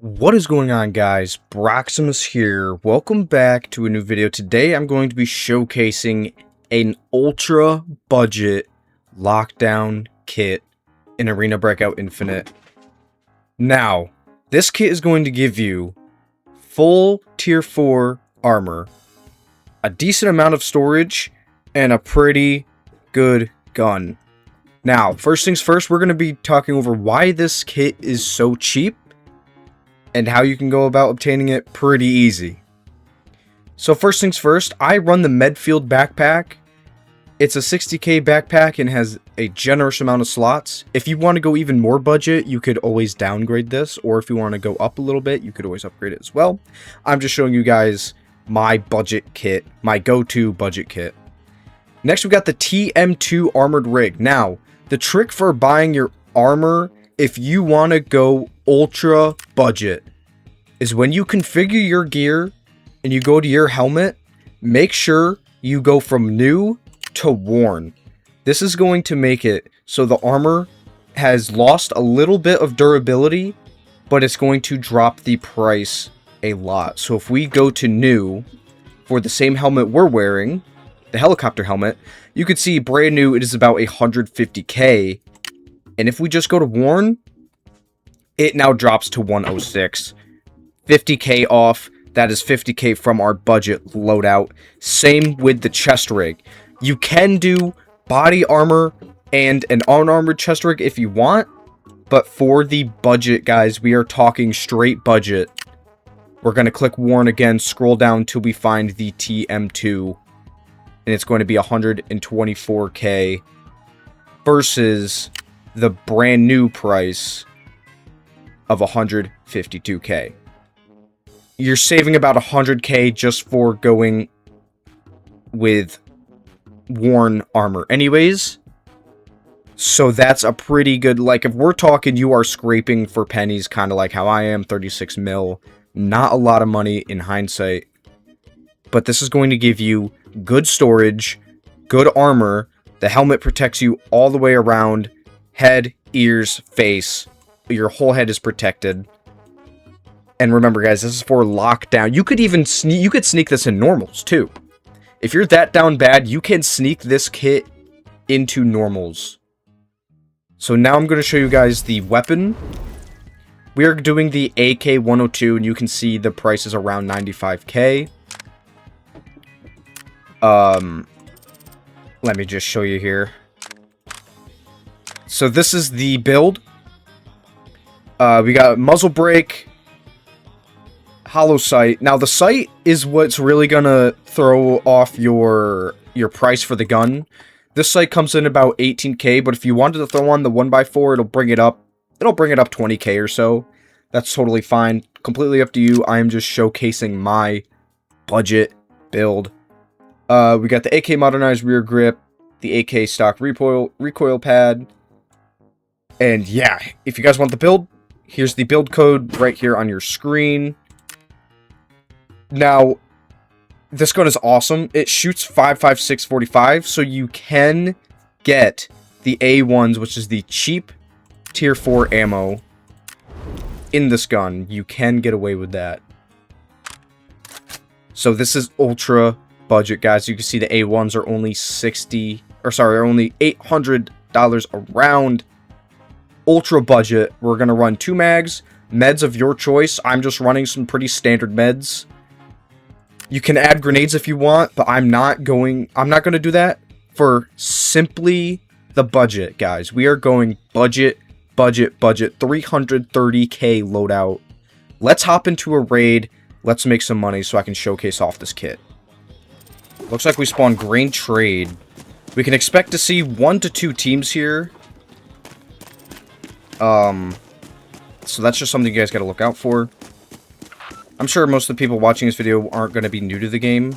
What is going on, guys? Broximus here. Welcome back to a new video. Today I'm going to be showcasing an ultra budget lockdown kit in Arena Breakout Infinite. Now, this kit is going to give you full tier 4 armor, a decent amount of storage, and a pretty good gun. Now, first things first, we're going to be talking over why this kit is so cheap and how you can go about obtaining it pretty easy. So first things first, I run the Medfield backpack. It's a 60k backpack and has a generous amount of slots. If you want to go even more budget, you could always downgrade this, or if you want to go up a little bit, you could always upgrade it as well. I'm just showing you guys my budget kit, my go-to budget kit. Next, we got the TM2 armored rig. Now, the trick for buying your armor, if you want to go ultra budget, is when you configure your gear and you go to your helmet, make sure you go from new to worn. This is going to make it so the armor has lost a little bit of durability, but it's going to drop the price a lot. So if we go to new for the same helmet we're wearing, the helicopter helmet, you can see brand new it is about 150k, and if we just go to worn, it now drops to 106. 50k off. That is 50k from our budget loadout. Same with the chest rig. You can do body armor and an unarmored chest rig if you want, but for the budget, guys, we are talking straight budget. We're going to click worn again, scroll down till we find the TM2, and it's going to be 124k versus the brand new price of 152k. You're saving about 100k just for going with worn armor anyways. So that's a pretty good, like, if we're talking you are scraping for pennies, kind of like how I am, 36 mil. Not a lot of money in hindsight. But this is going to give you good storage, good armor. The helmet protects you all the way around. Head, ears, face. Your whole head is protected. And remember, guys, this is for lockdown. You could even sneak this in normals too. If you're that down bad, you can sneak this kit into normals. So now I'm going to show you guys the weapon. We are doing the AK-102, and you can see the price is around 95k. Let me just show you here. So this is the build. We got muzzle brake, hollow sight. Now the sight is what's really gonna throw off your price for the gun. This sight comes in about 18k, but if you wanted to throw on the 1x4, it'll bring it up 20k or so. That's totally fine. Completely up to you. I am just showcasing my budget build. We got the AK modernized rear grip, the AK stock recoil pad. And yeah, if you guys want the build, here's the build code right here on your screen. Now, this gun is awesome. It shoots 5.56 45, so you can get the A1s, which is the cheap tier 4 ammo in this gun. You can get away with that. So this is ultra budget, guys. You can see the A1s are only only $800 around. Ultra budget. We're gonna run 2 mags, meds of your choice. I'm just running some pretty standard meds. You can add grenades if you want, but I'm not gonna do that for simply the budget, guys. We are going budget 330k loadout. Let's hop into a raid. Let's make some money so I can showcase off this kit. Looks like we spawned grain trade. We can expect to see 1 to 2 teams here. So that's just something you guys gotta look out for. I'm sure most of the people watching this video aren't going to be new to the game.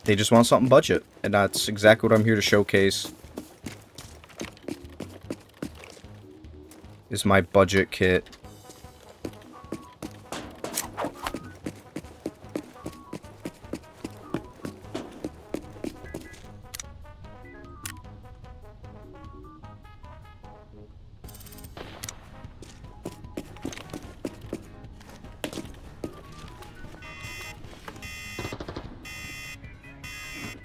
They just want something budget. And that's exactly what I'm here to showcase. Is my budget kit.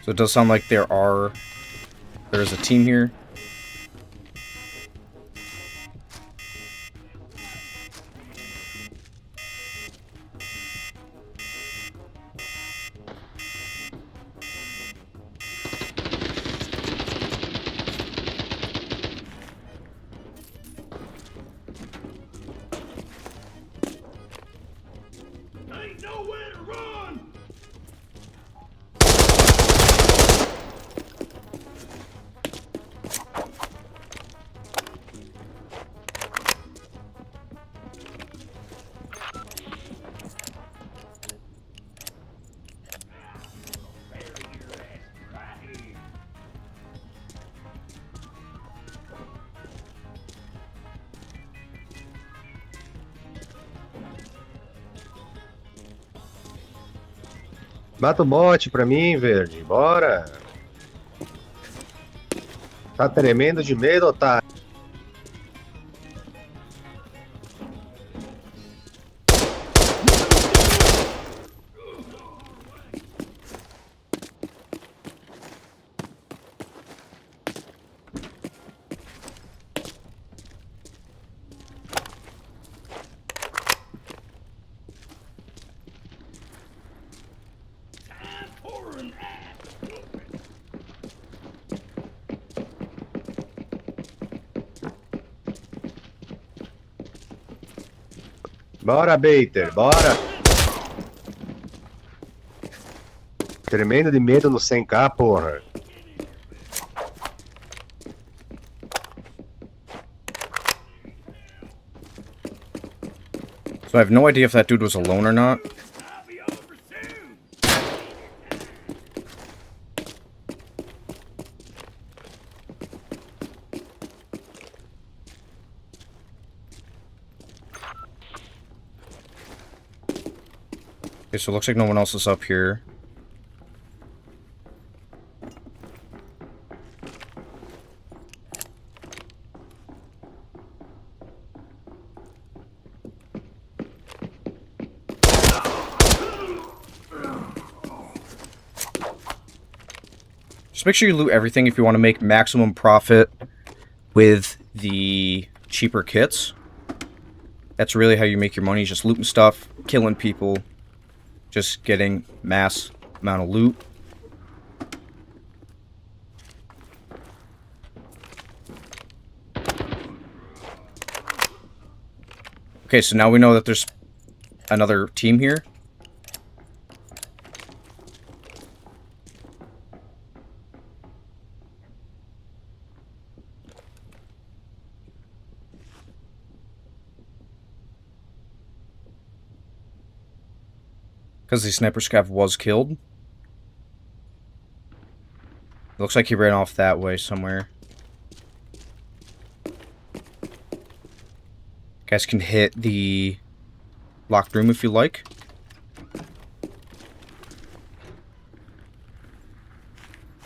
So it does sound like there is a team here. Ain't nowhere to run! Mata o bote pra mim, verde. Bora. Tá tremendo de medo, otário? Bora, Bater, bora. Tremendo de medo no 100k, porra. So I have no idea if that dude was alone or not. I'll be over soon! Okay, so it looks like no one else is up here. Just make sure you loot everything if you want to make maximum profit with the cheaper kits. That's really how you make your money, just looting stuff, killing people, just getting mass amount of loot. Okay, so now we know that there's another team here. Because the sniper scav was killed. Looks like he ran off that way somewhere. Guys can hit the locked room if you like.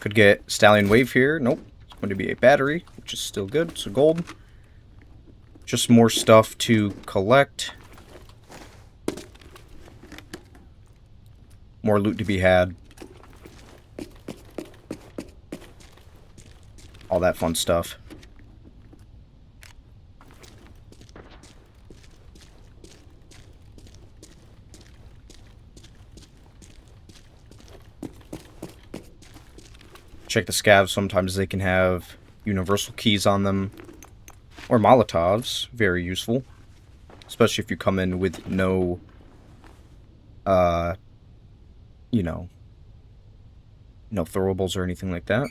Could get Stallion Wave here. Nope. It's going to be a battery, which is still good. So gold. Just more stuff to collect. More loot to be had. All that fun stuff. Check the scavs. Sometimes they can have universal keys on them. Or Molotovs. Very useful. Especially if you come in with no... you know... no throwables or anything like that.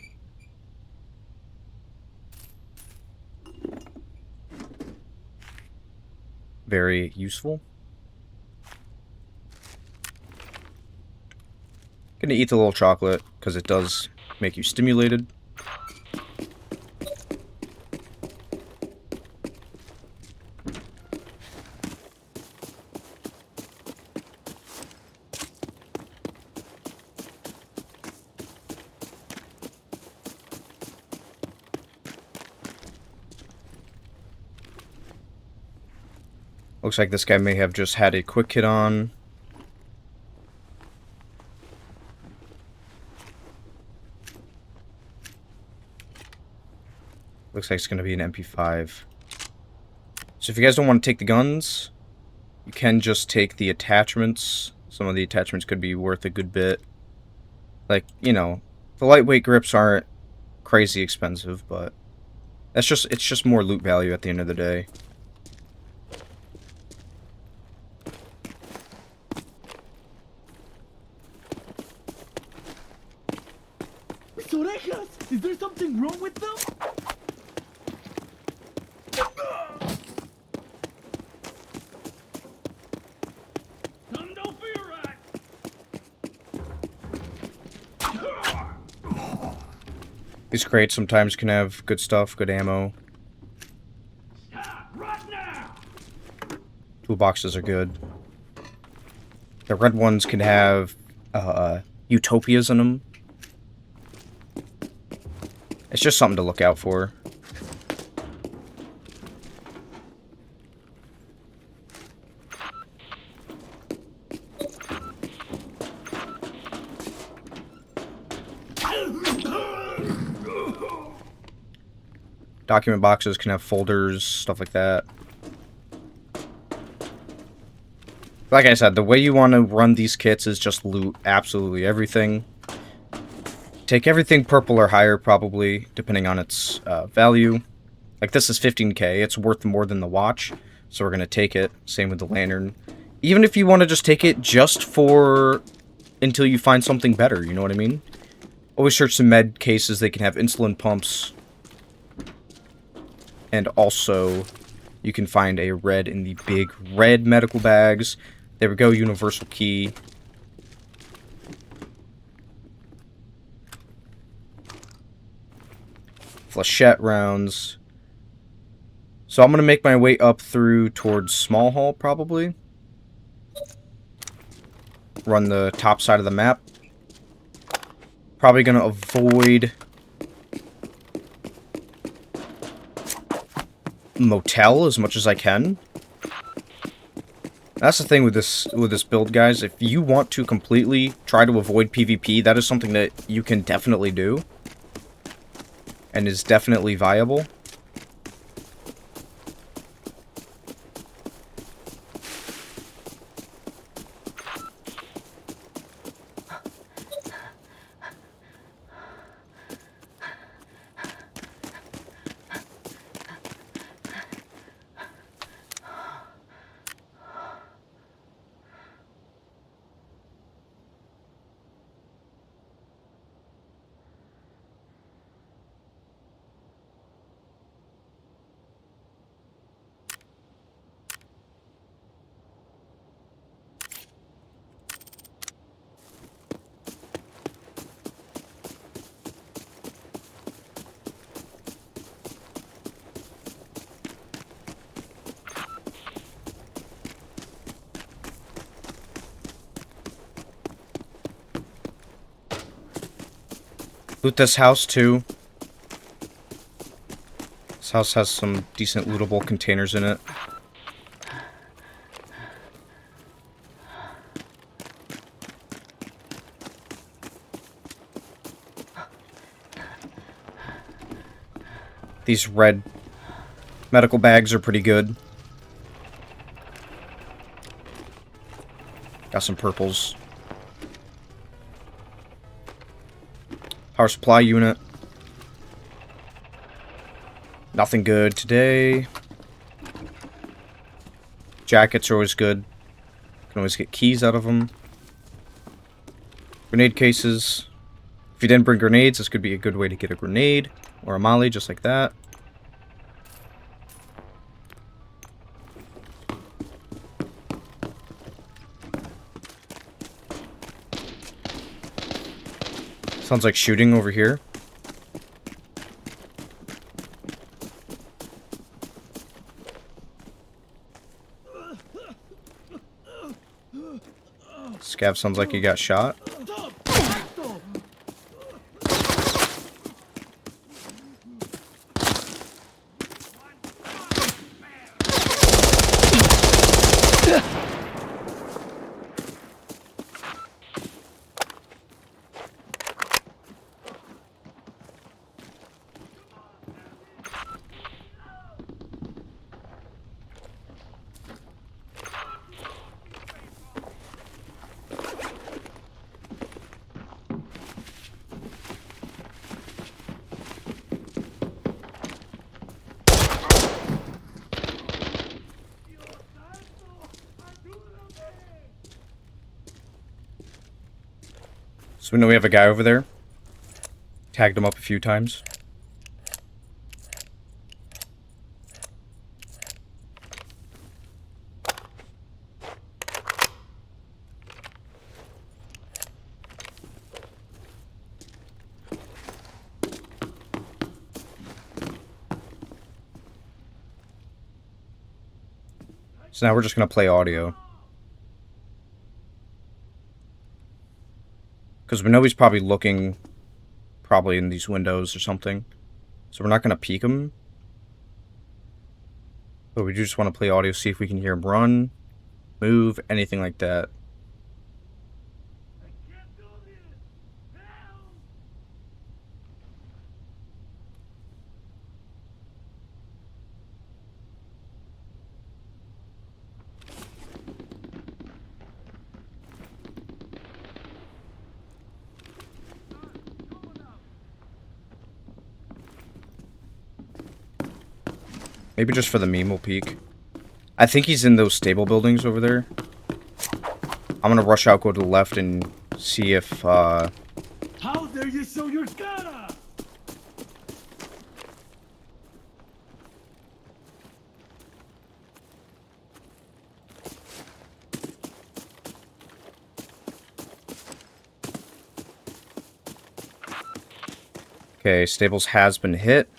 Very useful. Gonna eat the little chocolate, because it does make you stimulated. Looks like this guy may have just had a quick hit on. Looks like it's going to be an MP5. So if you guys don't want to take the guns, you can just take the attachments. Some of the attachments could be worth a good bit. Like, you know, the lightweight grips aren't crazy expensive, but it's just more loot value at the end of the day. Mis orejas! Is there something wrong with them? Some don't feel right. These crates sometimes can have good stuff, good ammo. Stop right now! Toolboxes are good. The red ones can have utopias in them. It's just something to look out for. Document boxes can have folders, stuff like that. Like I said, the way you want to run these kits is just loot absolutely everything. Take everything purple or higher, probably, depending on its value. Like, this is 15k. It's worth more than the watch, so we're going to take it. Same with the lantern. Even if you want to just take it just for until you find something better, you know what I mean? Always search the med cases. They can have insulin pumps. And also, you can find a red in the big red medical bags. There we go, universal key. Flechette rounds. So I'm going to make my way up through towards Small Hall, probably. Run the top side of the map. Probably going to avoid motel as much as I can. That's the thing with this build, guys. If you want to completely try to avoid PvP, that is something that you can definitely do. And is definitely viable. Loot this house, too. This house has some decent lootable containers in it. These red medical bags are pretty good. Got some purples. Power supply unit. Nothing good today. Jackets are always good. Can always get keys out of them. Grenade cases. If you didn't bring grenades, this could be a good way to get a grenade. Or a molly, just like that. Sounds like shooting over here. Scav sounds like he got shot. So we know we have a guy over there. Tagged him up a few times. So now we're just going to play audio. Because we know he's probably looking, probably in these windows or something. So we're not going to peek him. But we just want to play audio, see if we can hear him run, move, anything like that. Maybe just for the meme we'll peek. I think he's in those stable buildings over there. I'm gonna rush out, go to the left, and see if, How dare you show your cara? Okay, stables has been hit.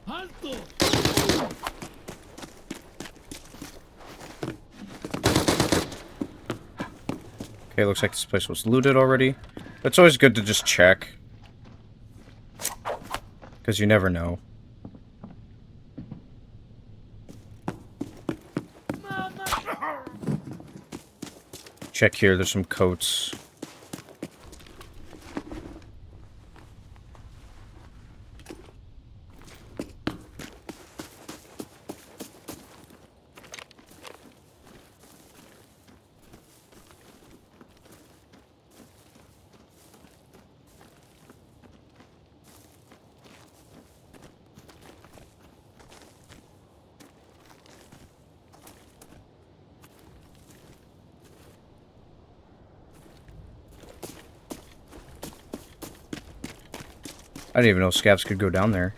Alto! Okay, looks like this place was looted already. It's always good to just check. Because you never know. Check here, there's some coats. I didn't even know scavs could go down there.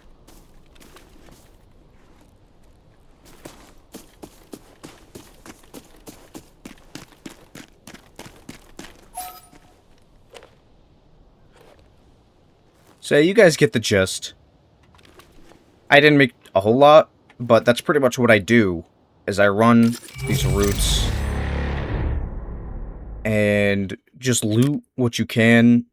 So you guys get the gist. I didn't make a whole lot, but that's pretty much what I do, is I run these routes and just loot what you can.